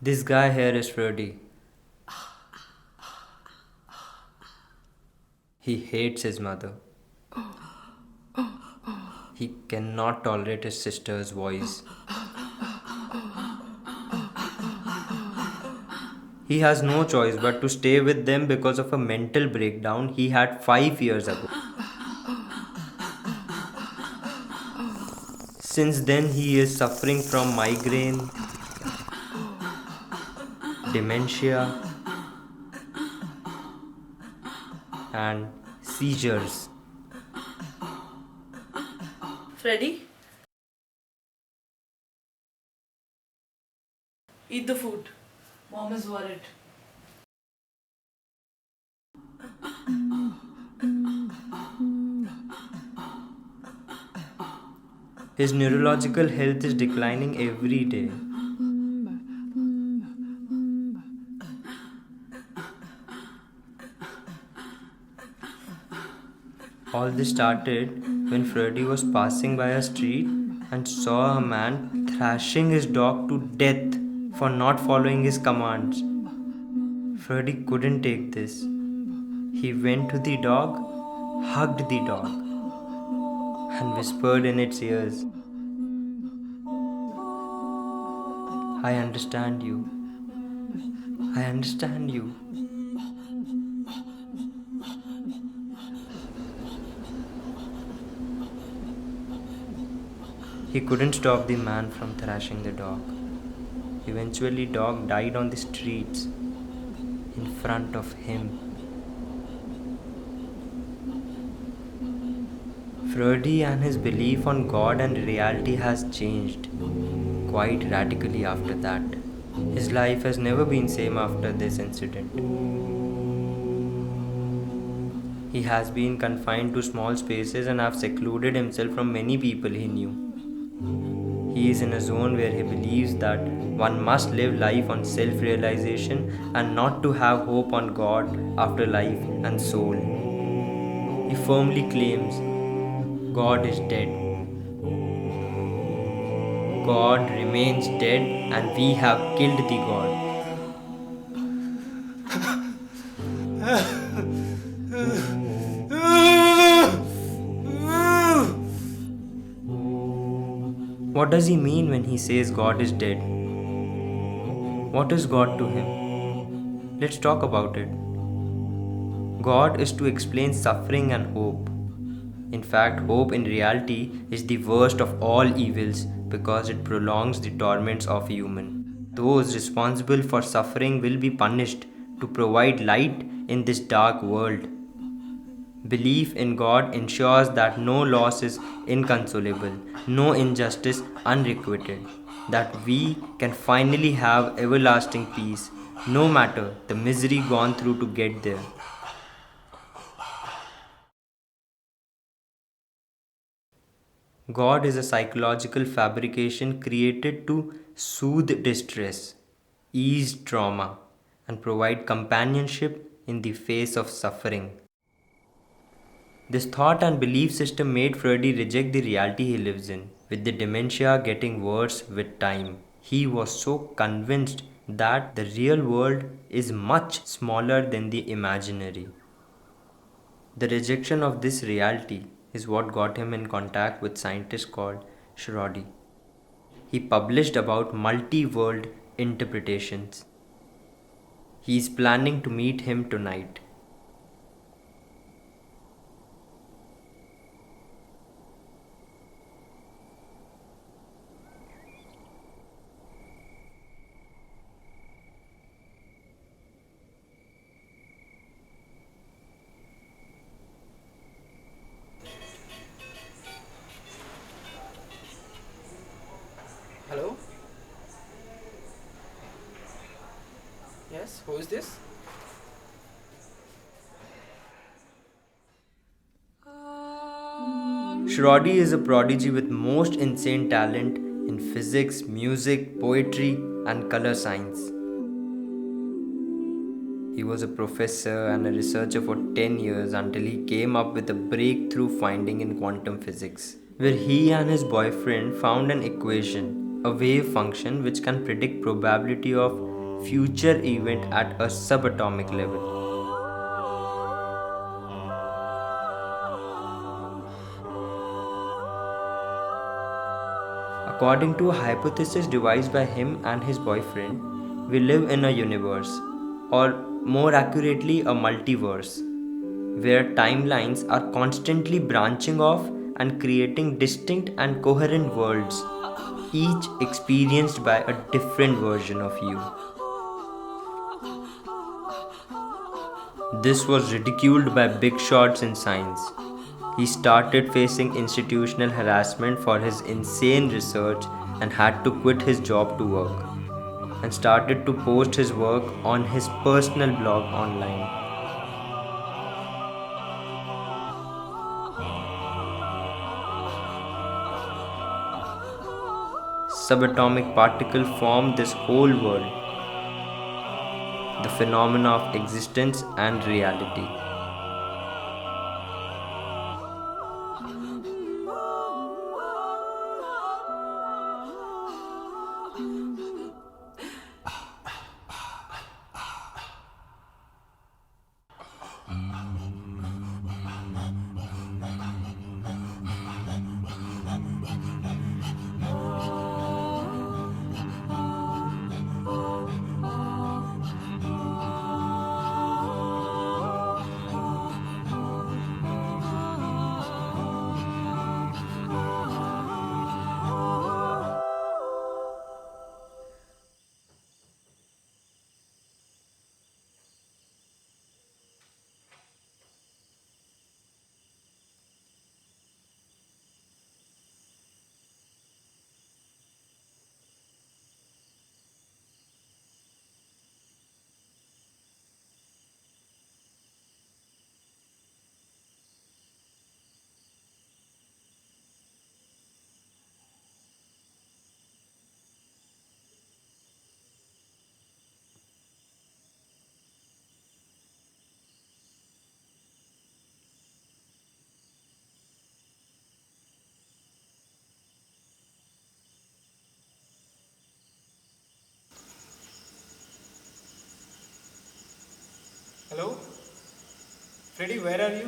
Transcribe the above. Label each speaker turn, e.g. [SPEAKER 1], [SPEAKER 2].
[SPEAKER 1] This guy here is Freddie. He hates his mother. He cannot tolerate his sister's voice. He has no choice but to stay with them because of a mental breakdown he had 5 years ago. Since then, he is suffering from migraine, dementia, and seizures.
[SPEAKER 2] Freddie, eat the food. Mom is worried.
[SPEAKER 1] His neurological health is declining every day. All this started when Freddie was passing by a street and saw a man thrashing his dog to death for not following his commands. Freddie couldn't take this. He went to the dog, hugged the dog, and whispered in its ears, "I understand you. I understand you." He couldn't stop the man from thrashing the dog. Eventually, dog died on the streets in front of him. Freddie and his belief on God and reality has changed quite radically after that. His life has never been same after this incident. He has been confined to small spaces and have secluded himself from many people he knew. He is in a zone where he believes that one must live life on self-realization and not to have hope on God, afterlife and soul. He firmly claims God is dead. God remains dead and we have killed the God. What does he mean when he says God is dead? What is God to him? Let's talk about it. God is to explain suffering and hope. In fact, hope in reality is the worst of all evils because it prolongs the torments of a human. Those responsible for suffering will be punished to provide light in this dark world. Belief in God ensures that no loss is inconsolable, no injustice unrequited, that we can finally have everlasting peace, no matter the misery gone through to get there. God is a psychological fabrication created to soothe distress, ease trauma, and provide companionship in the face of suffering. This thought and belief system made Freddie reject the reality he lives in, with the dementia getting worse with time. He was so convinced that the real world is much smaller than the imaginary. The rejection of this reality is what got him in contact with scientists called Sharadi. He published about multi-world interpretations. He is planning to meet him tonight.
[SPEAKER 3] Hello? Yes, who is this?
[SPEAKER 1] Sharadi is a prodigy with most insane talent in physics, music, poetry, and color science. He was a professor and a researcher for 10 years until he came up with a breakthrough finding in quantum physics, where he and his boyfriend found an equation, a wave function which can predict probability of future event at a subatomic level. According to a hypothesis devised by him and his boyfriend, we live in a universe, or more accurately, a multiverse, where timelines are constantly branching off and creating distinct and coherent worlds, each experienced by a different version of you. This was ridiculed by big shots in science. He started facing institutional harassment for his insane research and had to quit his job to work, and started to post his work on his personal blog online. Subatomic particles form this whole world, the phenomena of existence and reality.
[SPEAKER 3] Hello? Freddie, where are you?